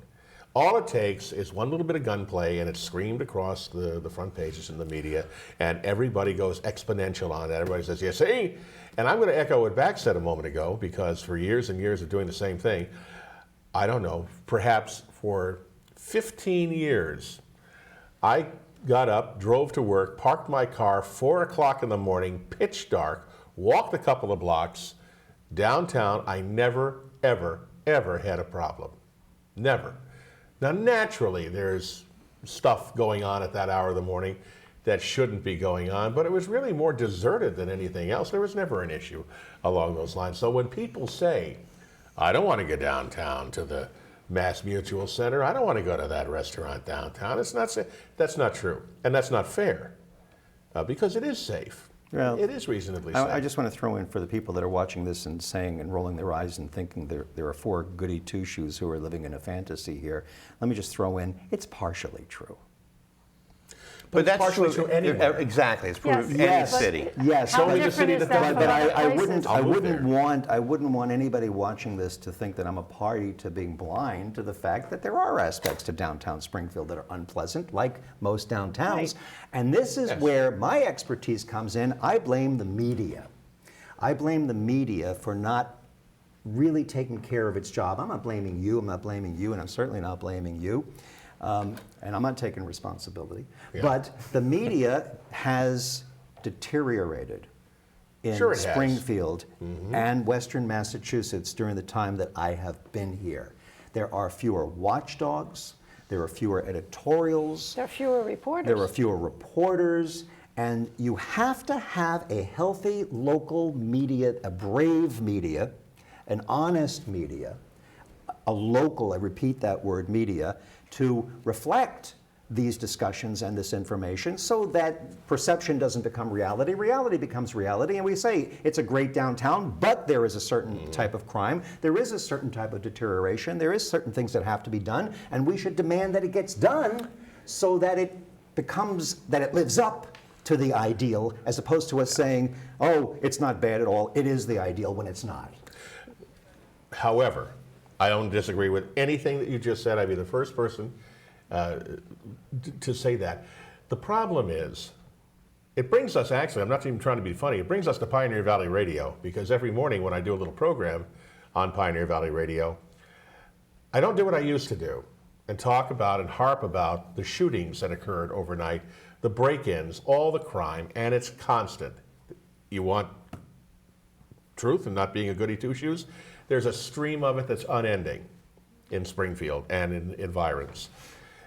All it takes is one little bit of gunplay, and it's screamed across the front pages in the media, and everybody goes exponential on it. Everybody says, yes, see? And I'm going to echo what Bax said a moment ago, because for years and years of doing the same thing, I don't know, perhaps for 15 years, I got up, drove to work, parked my car, 4 o'clock in the morning, pitch dark, walked a couple of blocks downtown. I never, ever, ever had a problem. Never. Now, naturally, there's stuff going on at that hour of the morning that shouldn't be going on, but it was really more deserted than anything else. There was never an issue along those lines. So when people say, I don't want to go downtown to the Mass Mutual Center, I don't want to go to that restaurant downtown, that's not true, and that's not fair, because it is safe. Well, it is reasonably safe. I just want to throw in for the people that are watching this and saying and rolling their eyes and thinking there are 4 goody two-shoes who are living in a fantasy here. Let me just throw in, it's partially true. But that's partially true anywhere. Exactly. It's true Yes, of any yes, but city. Yes, How Only the different city is that that doesn't from but other I places? wouldn't want anybody watching this to think that I'm a party to being blind to the fact that there are aspects to downtown Springfield that are unpleasant, like most downtowns. Right. And this is where my expertise comes in. I blame the media. I blame the media for not really taking care of its job. I'm not blaming you, and I'm certainly not blaming you. And I'm not taking responsibility. Yeah. But the media has deteriorated in Sure it has. Springfield and Western Massachusetts during the time that I have been here. There are fewer watchdogs, there are fewer editorials, There are fewer reporters. there are fewer reporters, and you have to have a healthy local media, a brave media, an honest media, a local, I repeat that word, media, to reflect these discussions and this information so that perception doesn't become reality. Reality becomes reality, and we say it's a great downtown, but there is a certain type of crime, there is a certain type of deterioration, there is certain things that have to be done, and we should demand that it gets done so that it becomes, that it lives up to the ideal, as opposed to us saying, oh, it's not bad at all, it is the ideal when it's not. However, I don't disagree with anything that you just said. I'd be the first person to say that. The problem is, it brings us, actually, I'm not even trying to be funny, it brings us to Pioneer Valley Radio, because every morning when I do a little program on Pioneer Valley Radio, I don't do what I used to do and talk about and harp about the shootings that occurred overnight, the break-ins, all the crime, and it's constant. You want truth and not being a goody two-shoes? There's a stream of it that's unending in Springfield and in environs.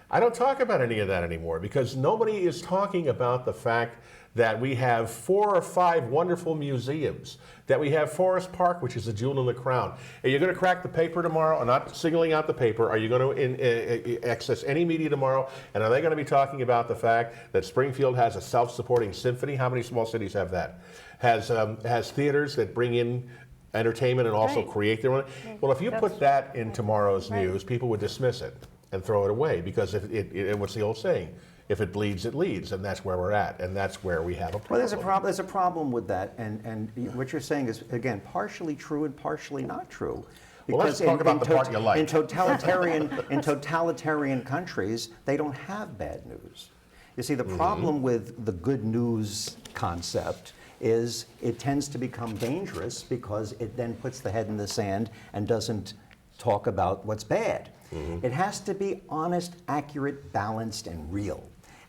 I don't talk about any of that anymore because nobody is talking about the fact that we have 4 or 5 wonderful museums, that we have Forest Park, which is a jewel in the crown. Are you going to crack the paper tomorrow? I'm not singling out the paper. Are you going to access any media tomorrow? And are they going to be talking about the fact that Springfield has a self-supporting symphony? How many small cities have that? Has theaters that bring in entertainment and also Right. create their own. Well, if you That's- put that in tomorrow's Right. news, people would dismiss it and throw it away because and what's the old saying? If it bleeds, it leads, and that's where we're at, and that's where we have a problem. Well, there's a problem with that, and what you're saying is, again, partially true and partially not true. Well, let's talk about the part you like. In totalitarian countries, they don't have bad news. You see, the problem with the good news concept is it tends to become dangerous because it then puts the head in the sand and doesn't talk about what's bad. It has to be honest, accurate, balanced, and real.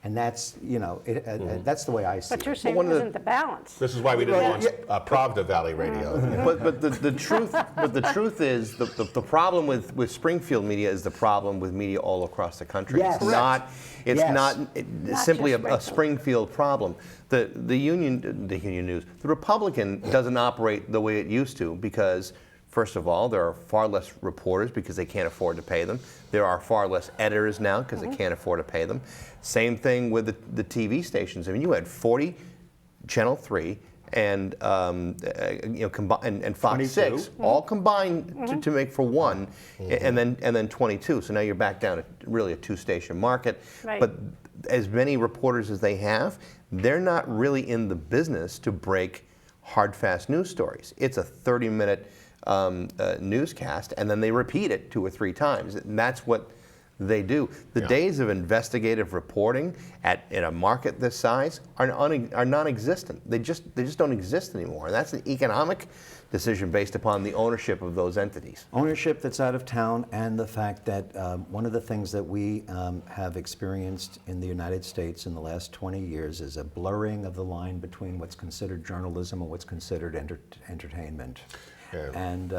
And that's, that's the way I see But you're it. saying one it of the- isn't the balance. This is why we didn't launch Pravda Valley Radio. But the truth is the problem with Springfield media is the problem with media all across the country. Yes. It's not Yes. Not simply just a Springfield problem. The Union News, the Republican doesn't operate the way it used to because, first of all, there are far less reporters because they can't afford to pay them. There are far less editors now because they can't afford to pay them. Same thing with the TV stations. I mean, you had 40 Channel 3 and and Fox 22. 6 all combined to make for one, and then 22. So now you're back down to really a two-station market. Right. But as many reporters as they have, they're not really in the business to break hard, fast news stories. It's a 30-minute newscast, and then they repeat it 2 or 3 times, and that's what they do. The days of investigative reporting in a market this size are non-existent. They just don't exist anymore. And that's an economic decision based upon the ownership of those entities. Ownership that's out of town, and the fact that one of the things that we have experienced in the United States in the last 20 years is a blurring of the line between what's considered journalism and what's considered entertainment. Yeah. And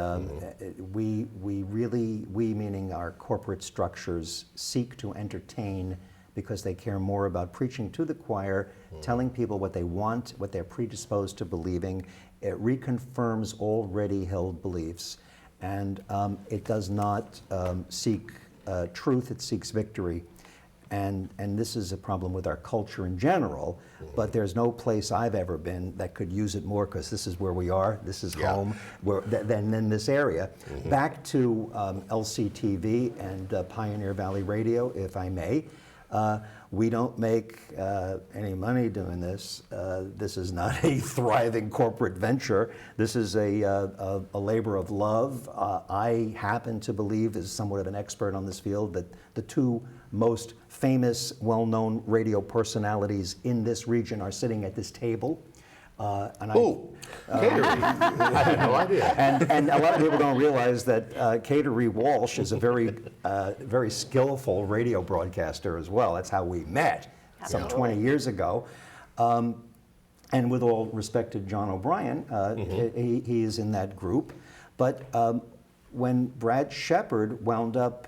we meaning our corporate structures, seek to entertain because they care more about preaching to the choir, telling people what they want, what they're predisposed to believing. It reconfirms already held beliefs, and it does not seek truth, it seeks victory. And this is a problem with our culture in general, but there's no place I've ever been that could use it more, because this is where we are, this is home, than in this area. Back to LCTV and Pioneer Valley Radio, if I may. We don't make any money doing this. This is not a thriving corporate venture. This is a labor of love. I happen to believe, as somewhat of an expert on this field, that the 2 most famous, well-known radio personalities in this region are sitting at this table. Kateri. I had no idea. And a lot of people don't realize that Kateri Walsh is a very skillful radio broadcaster as well. That's how we met some 20 years ago. And with all respect to John O'Brien, he is in that group. But when Brad Shepard wound up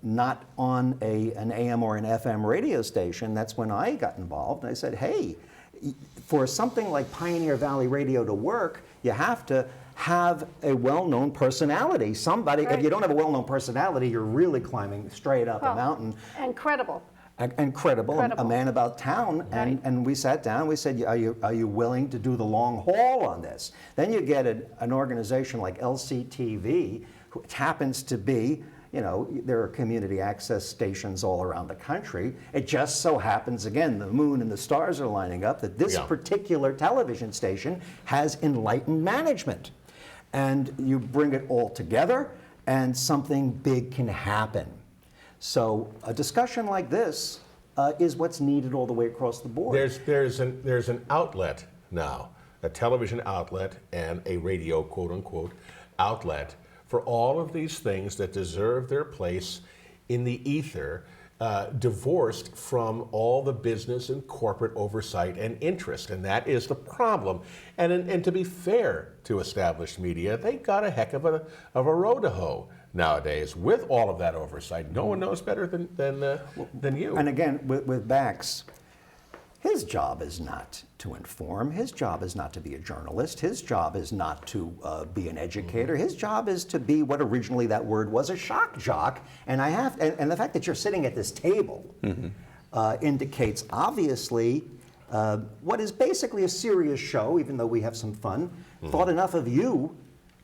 not on an AM or an FM radio station, that's when I got involved. And I said, hey, for something like Pioneer Valley Radio to work, you have to have a well-known personality. Somebody, if you don't have a well-known personality, you're really climbing straight up a mountain. And credible. And credible, a man about town. Right. And we sat down, we said, are you willing to do the long haul on this? Then you get an organization like LCTV, which happens to be, there are community access stations all around the country. It just so happens, again, the moon and the stars are lining up, that this particular television station has enlightened management. And you bring it all together, and something big can happen. So a discussion like this is what's needed all the way across the board. There's an outlet now, a television outlet and a radio, quote unquote, outlet for all of these things that deserve their place in the ether, divorced from all the business and corporate oversight and interest. And that is the problem. And to be fair to established media, they've got a heck of a road to hoe nowadays with all of that oversight. No one knows better than you. And again, with Bax, his job is not to inform. His job is not to be a journalist. His job is not to be an educator. His job is to be what originally that word was, a shock jock. And the fact that you're sitting at this table indicates, obviously, what is basically a serious show, even though we have some fun. Thought enough of you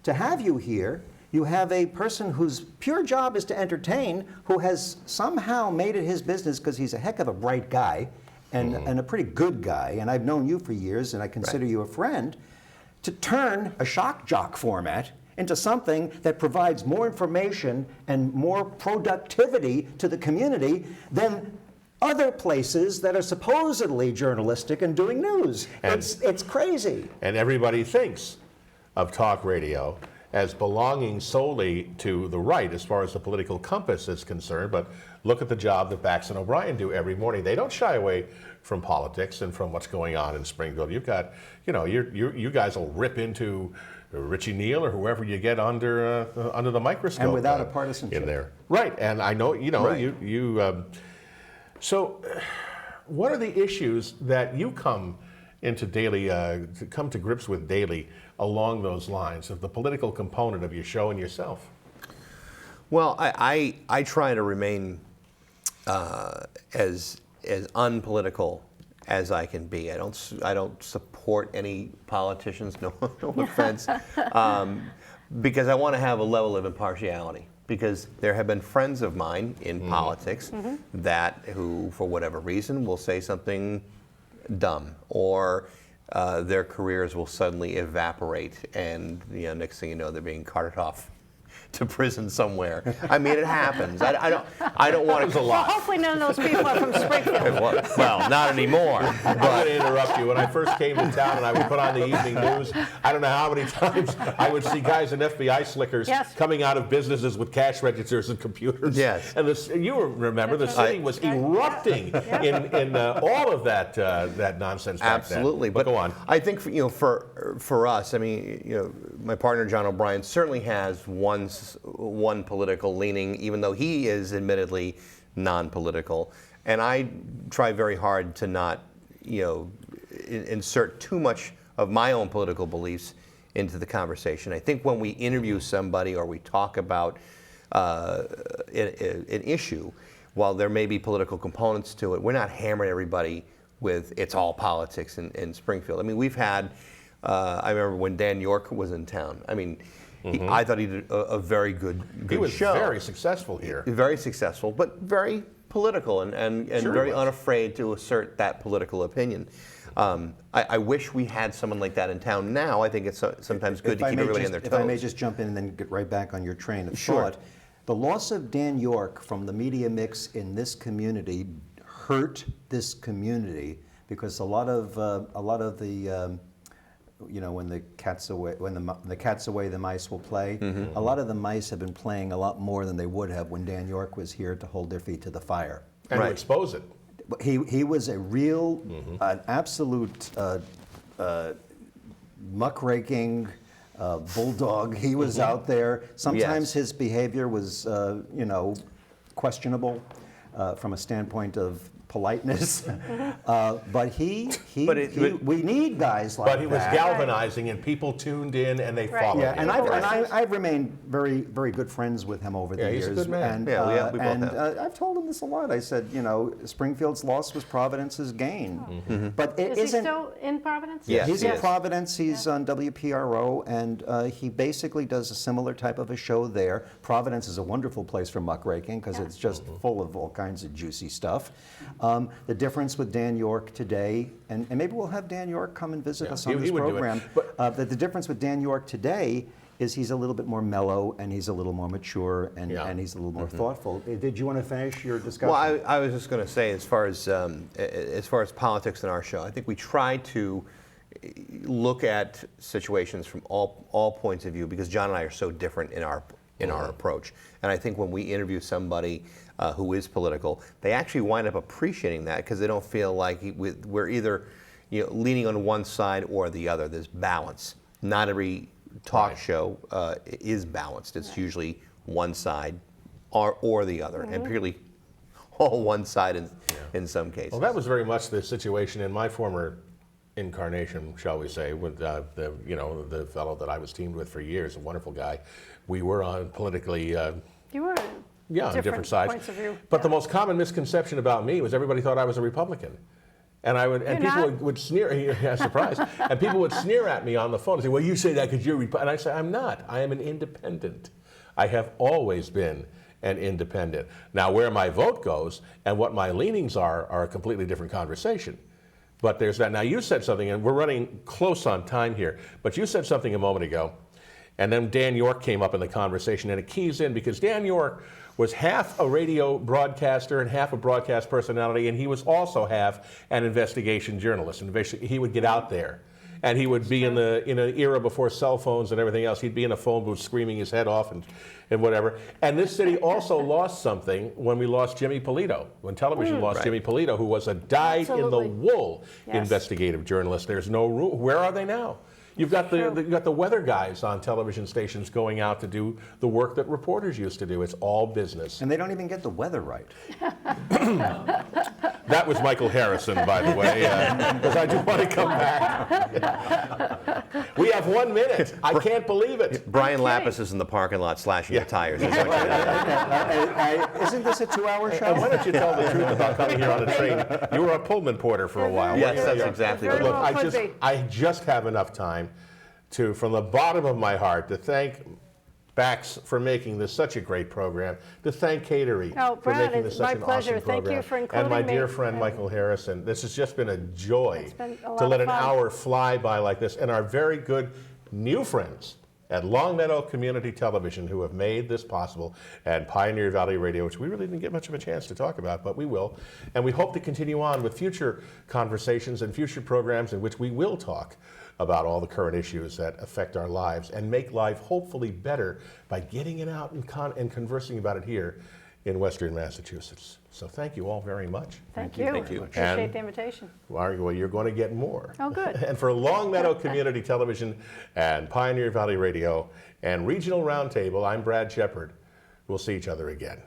to have you here. You have a person whose pure job is to entertain, who has somehow made it his business, because he's a heck of a bright guy and a pretty good guy, and I've known you for years, and I consider you a friend, to turn a shock jock format into something that provides more information and more productivity to the community than other places that are supposedly journalistic and doing news. It's crazy. And everybody thinks of talk radio as belonging solely to the right as far as the political compass is concerned, but look at the job that Bax and O'Brien do every morning. They don't shy away from politics and from what's going on in Springfield. You've got, you guys will rip into Richie Neal or whoever you get under the microscope. And without a partisanship. In there. Right, and I know, right. So what are the issues that you come into daily, come to grips with daily along those lines of the political component of your show and yourself? Well, I try to remain as unpolitical as I can be. I don't support any politicians, no offense, because I want to have a level of impartiality. Because there have been friends of mine in politics that who, for whatever reason, will say something dumb, or their careers will suddenly evaporate, and next thing you know, they're being carted off to prison somewhere. I mean, it happens. I don't want to. Well, hopefully none of those people are from Springfield. Well, not anymore. I'm going to interrupt you. When I first came to town and I would put on the evening news, I don't know how many times I would see guys in FBI slickers coming out of businesses with cash registers and computers. Yes. And you remember the city was erupting in all of that nonsense back Absolutely. then. But go on. I think for us, I mean, my partner John O'Brien certainly has one political leaning, even though he is admittedly non-political. And I try very hard to not, insert too much of my own political beliefs into the conversation. I think when we interview somebody or we talk about an issue, while there may be political components to it, we're not hammering everybody with it's all politics in Springfield. I mean, we've had, I remember when Dan York was in town. I mean, I thought he did a very good show. He was very successful here. Very successful, but very political and Sure very was. unafraid to assert that political opinion. I wish we had someone like that in town now. I think it's sometimes good to keep everybody on their toes. If I may just jump in and then get right back on your train of thought. The loss of Dan York from the media mix in this community hurt this community, because a lot of the when the cat's away, the cat's away, the mice will play. A lot of the mice have been playing a lot more than they would have when Dan York was here to hold their feet to the fire. And to expose it. He was a real, an absolute muckraking bulldog. He was out there. Sometimes his behavior was, questionable from a standpoint of politeness, but we need guys like that. But he was galvanizing, and people tuned in and they followed him. And I've remained very, very good friends with him over the years. He's a good man. And, we both have. I've told him this a lot. I said, Springfield's loss was Providence's gain. But it Is he isn't. still in Providence? Yes. He's in Providence. He's on WPRO, and he basically does a similar type of a show there. Providence is a wonderful place for muckraking because it's just full of all kinds of juicy stuff. The difference with Dan York today, and maybe we'll have Dan York come and visit us on this program, the difference with Dan York today is he's a little bit more mellow, and he's a little more mature, and he's a little more thoughtful. Did you want to finish your discussion? Well, I was just going to say, as far as politics in our show, I think we try to look at situations from all points of view, because John and I are so different in our approach. And I think when we interview somebody who is political, they actually wind up appreciating that, because they don't feel like we're either leaning on one side or the other. There's balance. Not every talk show is balanced. It's usually one side or the other, and particularly all one side in some cases. Well, that was very much the situation in my former incarnation, shall we say, with the fellow that I was teamed with for years, a wonderful guy. We were on politically. You were on different sides. Points of view. But the most common misconception about me was everybody thought I was a Republican. And people would sneer. Yeah, surprise. And people would sneer at me on the phone and say, "Well, you say that because you're Republican." And I say, "I'm not. I am an independent. I have always been an independent. Now, where my vote goes and what my leanings are a completely different conversation." But there's that. Now, you said something, and we're running close on time here, but you said something a moment ago, and then Dan York came up in the conversation, and it keys in because Dan York was half a radio broadcaster and half a broadcast personality, and he was also half an investigation journalist. And he would get out there, and he would be in an era before cell phones and everything else. He'd be in a phone booth screaming his head off and whatever. And this city also lost something when we lost Jimmy Polito, when television lost Jimmy Polito, who was a dyed-in-the-wool investigative journalist. There's no rule. Where are they now? You've got the weather guys on television stations going out to do the work that reporters used to do. It's all business. And they don't even get the weather right. That was Michael Harrison, by the way, because I do want to come back. We have 1 minute. I can't believe it. Brian Lapis is in the parking lot slashing the tires. It's like, Isn't this a 2-hour show? And why don't you tell the truth about coming here on a train? You were a Pullman porter for a while. yes, that's exactly Very right. well could be. I just have enough time to, from the bottom of my heart, to thank Bax for making this such a great program, to thank Kateri Oh, for Brad, making this it's such my an pleasure. awesome Thank program. you for And including my me. dear friend Michael Harrison. This has just been a joy It's been a lot to let of an fun. hour fly by like this. And our very good new friends at Longmeadow Community Television who have made this possible, and Pioneer Valley Radio, which we really didn't get much of a chance to talk about, but we will. And we hope to continue on with future conversations and future programs in which we will talk about all the current issues that affect our lives and make life hopefully better by getting it out and conversing about it here in Western Massachusetts. So thank you all very much. Thank you. Thank you. Appreciate And- the invitation. Well, you're going to get more. Oh, good. And for Longmeadow Community Television and Pioneer Valley Radio and Regional Roundtable, I'm Brad Shepard. We'll see each other again.